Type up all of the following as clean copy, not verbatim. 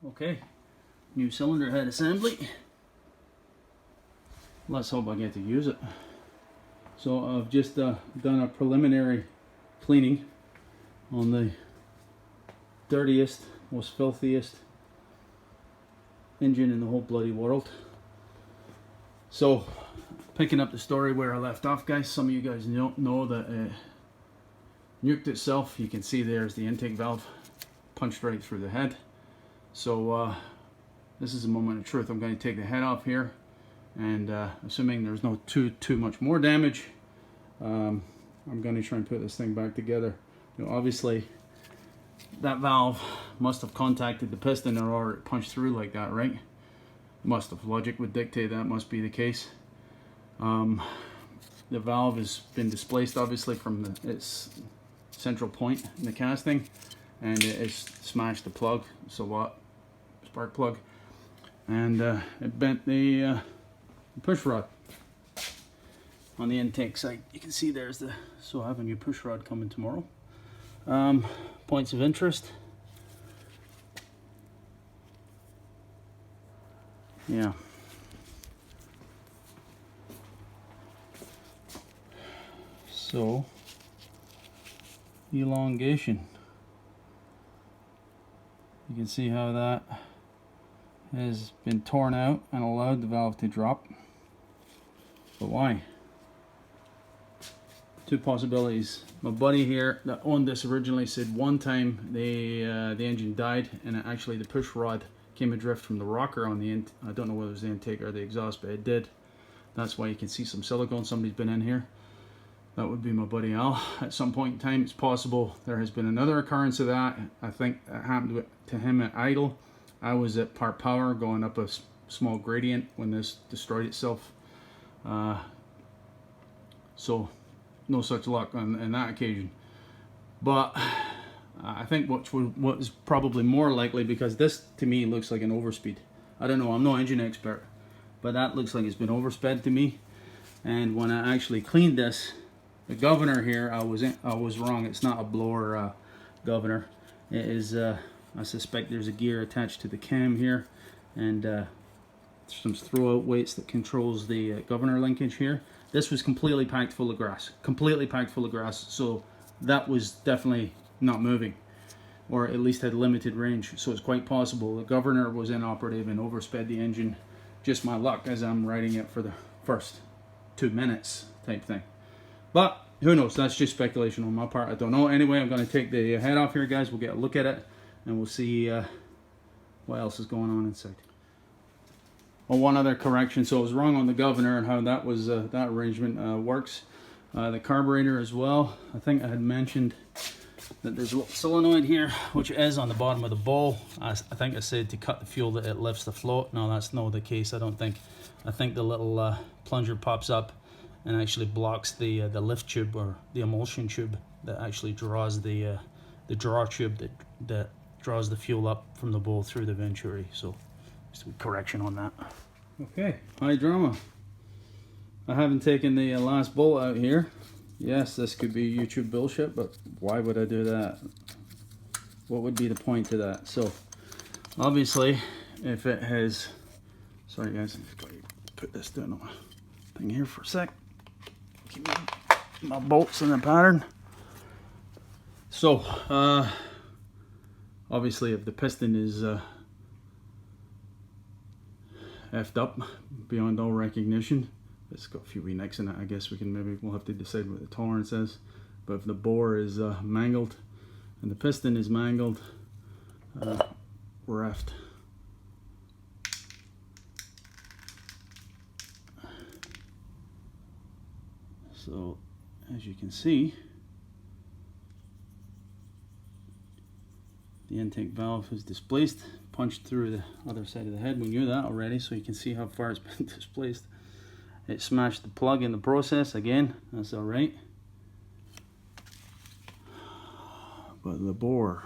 Okay, new cylinder head assembly. Let's hope I get to use it. So I've just done a preliminary cleaning on the dirtiest, most filthiest engine in the whole bloody world. So picking up the story where I left off, guys, some of you guys don't know that it nuked itself. You can see there's the intake valve punched right through the head. So this is a moment of truth. I'm going to take the head off here, and assuming there's no too much more damage, I'm going to try and put this thing back together. You know, obviously that valve must have contacted the piston or it punched through like that, right? Must have. Logic would dictate that must be the case. The valve has been displaced obviously from its central point in the casting, and it has smashed the plug, so what? Spark plug, and it bent the push rod on the intake side. You can see there's the, so I have a new push rod coming tomorrow. Points of interest. Yeah. So, elongation. You can see how that has been torn out and allowed the valve to drop. But why? Two possibilities. My buddy here that owned this originally said one time the engine died, and actually the push rod came adrift from the rocker on the I don't know whether it was the intake or the exhaust, but it did. That's why you can see some silicone. Somebody's been in here. That would be my buddy Al. At some point in time, it's possible there has been another occurrence of that. I think that happened to him at idle. I was at part power going up a small gradient when this destroyed itself. So no such luck on that occasion. But I think what is probably more likely, because this to me looks like an overspeed. I don't know, I'm no engine expert, but that looks like it's been oversped to me. And when I actually cleaned this, the governor here, I was wrong. It's not a blower governor. It is. I suspect there's a gear attached to the cam here, and some throwout weights that controls the governor linkage here. This was completely packed full of grass. Completely packed full of grass. So that was definitely not moving, or at least had limited range. So it's quite possible the governor was inoperative and oversped the engine. Just my luck as I'm riding it for the first 2 minutes type thing. But who knows? That's just speculation on my part. I don't know. Anyway, I'm going to take the head off here, guys. We'll get a look at it, and we'll see what else is going on inside. Oh, one other correction. So I was wrong on the governor and how that was that arrangement works. The carburetor as well. I think I had mentioned that there's a little solenoid here, which is on the bottom of the bowl. I think I said to cut the fuel that it lifts the float. No, that's not the case. I don't think. I think the little plunger pops up and actually blocks the lift tube, or the emulsion tube that actually draws the draw tube that draws the fuel up from the bowl through the venturi. So just a correction on that. Okay, high drama. I haven't taken the last bolt out here. Yes, this could be YouTube bullshit, but why would I do that? What would be the point to that? So obviously, if it has, sorry guys, I've got to put this down on my thing here for a sec. Keep my bolts in the pattern. So obviously if the piston is effed up beyond all recognition, it's got a few wee nicks in it. I guess we'll have to decide what the tolerance is. But if the bore is mangled and the piston is mangled, we're effed. So as you can see, the intake valve is displaced, punched through the other side of the head. We knew that already, so you can see how far it's been displaced. It smashed the plug in the process again. That's all right. But the bore,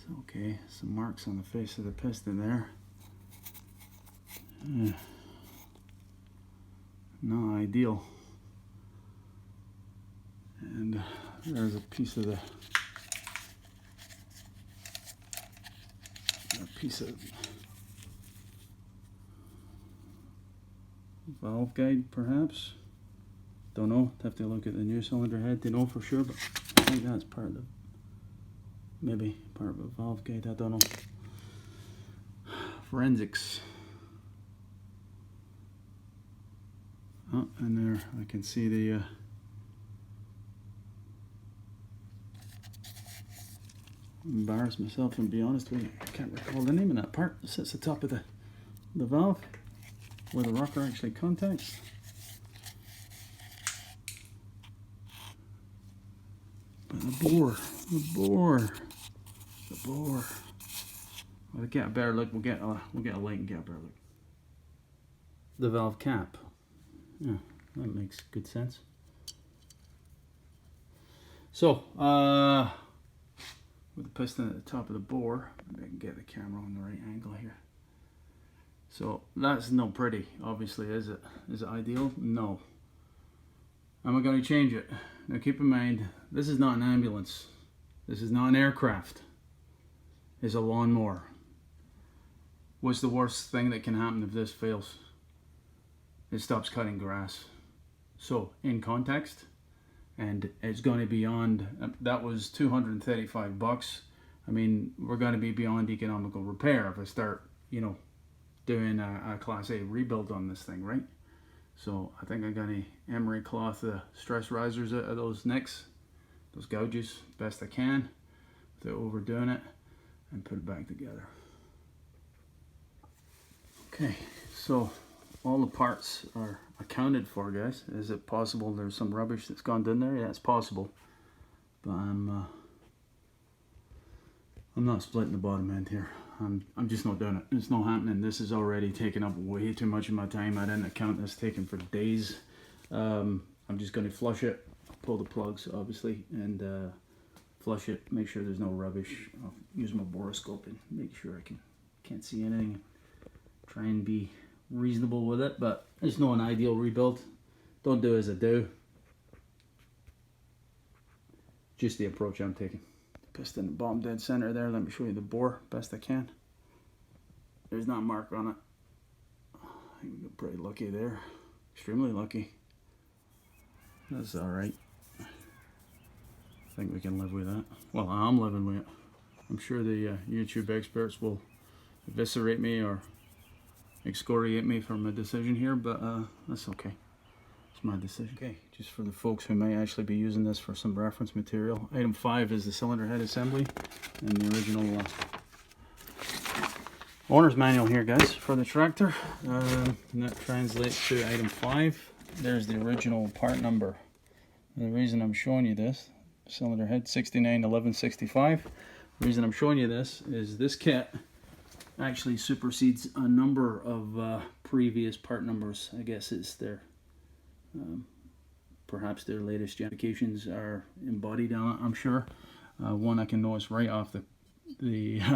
So, okay, some marks on the face of the piston there. Not ideal. And there's a piece of the valve guide, perhaps. Don't know. Have to look at the new cylinder head to know for sure, but I think that's part of the, maybe part of a valve guide. I don't know. Forensics. Oh, and there I can see the embarrass myself and be honest with you, I can't recall the name of that part that sits at the top of the valve where the rocker actually contacts. But the bore. We'll get a better look. We'll get a light and get a better look. The valve cap. Yeah, that makes good sense. So, with the piston at the top of the bore, maybe I can get the camera on the right angle here. So that's no pretty, obviously, is it? Is it ideal? No. Am I going to change it? Now keep in mind, this is not an ambulance. This is not an aircraft. It's a lawnmower. What's the worst thing that can happen if this fails? It stops cutting grass. So, in context, and it's going to be beyond, that was 235 bucks. I mean, we're going to be beyond economical repair if I start, you know, doing a Class A rebuild on this thing, right? So I think I'm going to emery cloth the stress risers out of those nicks, those gouges, best I can, without overdoing it, and put it back together. Okay, so all the parts are accounted for, guys. Is it possible there's some rubbish that's gone down there? Yeah, it's possible, but I'm not splitting the bottom end here. I'm just not doing it. It's not happening. This is already taking up way too much of my time. I didn't account this taking for days. I'm just going to flush it, pull the plugs obviously, and flush it. Make sure there's no rubbish. I'll use my borescope and make sure I can't see anything. Try and be reasonable with it, but it's not an ideal rebuild. Don't do as I do. Just the approach I'm taking. Piston the bottom dead center there. Let me show you the bore best I can. There's not a mark on it. I think we got pretty lucky there. Extremely lucky. That's alright. I think we can live with that. Well, I'm living with it. I'm sure the YouTube experts will eviscerate me or excoriate me for my decision here, but that's okay. It's my decision. Okay, just for the folks who may actually be using this for some reference material, item 5 is the cylinder head assembly and the original owner's manual here, guys, for the tractor. And that translates to item 5. There's the original part number. And the reason I'm showing you this, cylinder head 691165, the reason I'm showing you this is this kit actually supersedes a number of previous part numbers. I guess it's their perhaps their latest generations are embodied on it, I'm sure. One I can notice right off the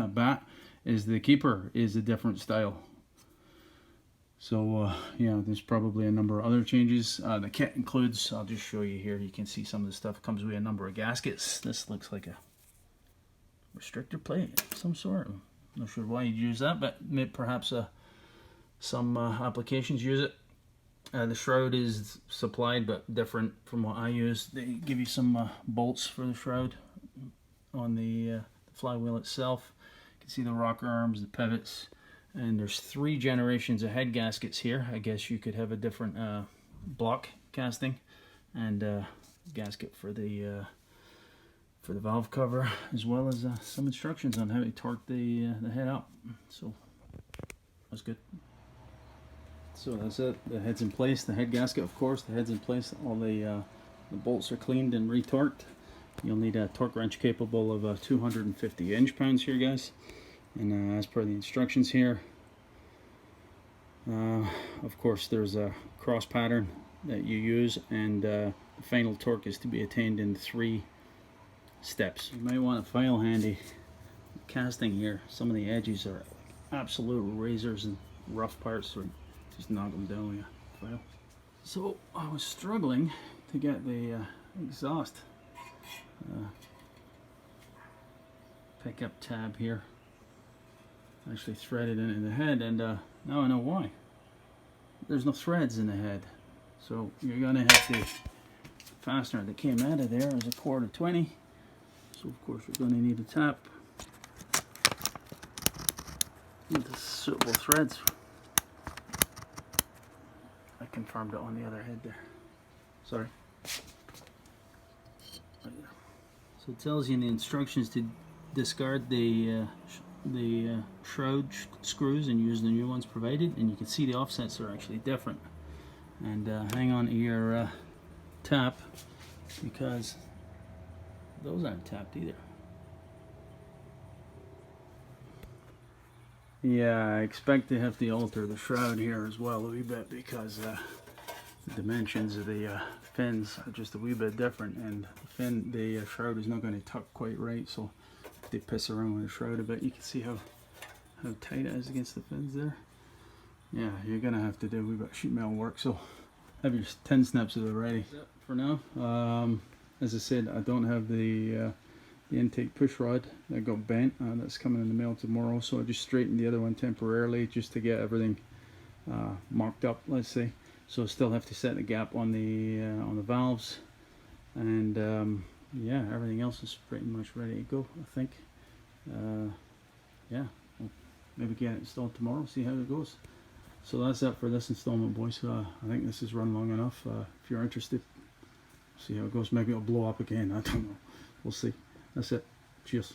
bat is the keeper is a different style. So yeah, there's probably a number of other changes. The kit includes, I'll just show you here, you can see some of the stuff. It comes with a number of gaskets. This looks like a restrictor plate of some sort. I'm not sure why you'd use that, but maybe perhaps some applications use it. The shroud is supplied, but different from what I use. They give you some bolts for the shroud on the flywheel itself. You can see the rocker arms, the pivots, and there's 3 generations of head gaskets here. I guess you could have a different block casting and gasket for the valve cover, as well as some instructions on how to torque the head up. So that's good. So that's it. The head's in place. The head gasket, of course, the head's in place. All the bolts are cleaned and retorqued. You'll need a torque wrench capable of 250 inch-pounds here, guys. And as per the instructions here, of course, there's a cross pattern that you use, and the final torque is to be attained in 3 steps. You might want a file handy. Casting here, some of the edges are absolute razors and rough parts, so just knock them down with a file. So I was struggling to get the exhaust pickup tab here. Actually threaded into the head, and now I know why. There's no threads in the head, so you're gonna have to fastener that came out of there is a cord of 20, so of course you're going to need a tap with the suitable threads. I confirmed it on the other head there. Sorry. Right there. So it tells you in the instructions to discard the shroud screws and use the new ones provided, and you can see the offsets are actually different. And hang on to your tap, because those aren't tapped either. Yeah, I expect to have to alter the shroud here as well a wee bit, because the dimensions of the fins are just a wee bit different, and the shroud is not going to tuck quite right, so if they piss around with the shroud a bit, you can see how tight it is against the fins there. Yeah, you're going to have to do a wee bit of sheet metal work, so have your 10 snips of it ready. That's it for now. As I said, I don't have the intake push rod that got bent. That's coming in the mail tomorrow, so I just straightened the other one temporarily just to get everything marked up, let's say. So I still have to set the gap on the valves, and yeah, everything else is pretty much ready to go, I think. Yeah, we'll maybe get it installed tomorrow, see how it goes. So that's it for this installment, boys. I think this has run long enough. If you're interested, see how it goes. Maybe it'll blow up again, I don't know. We'll see. That's it. Cheers.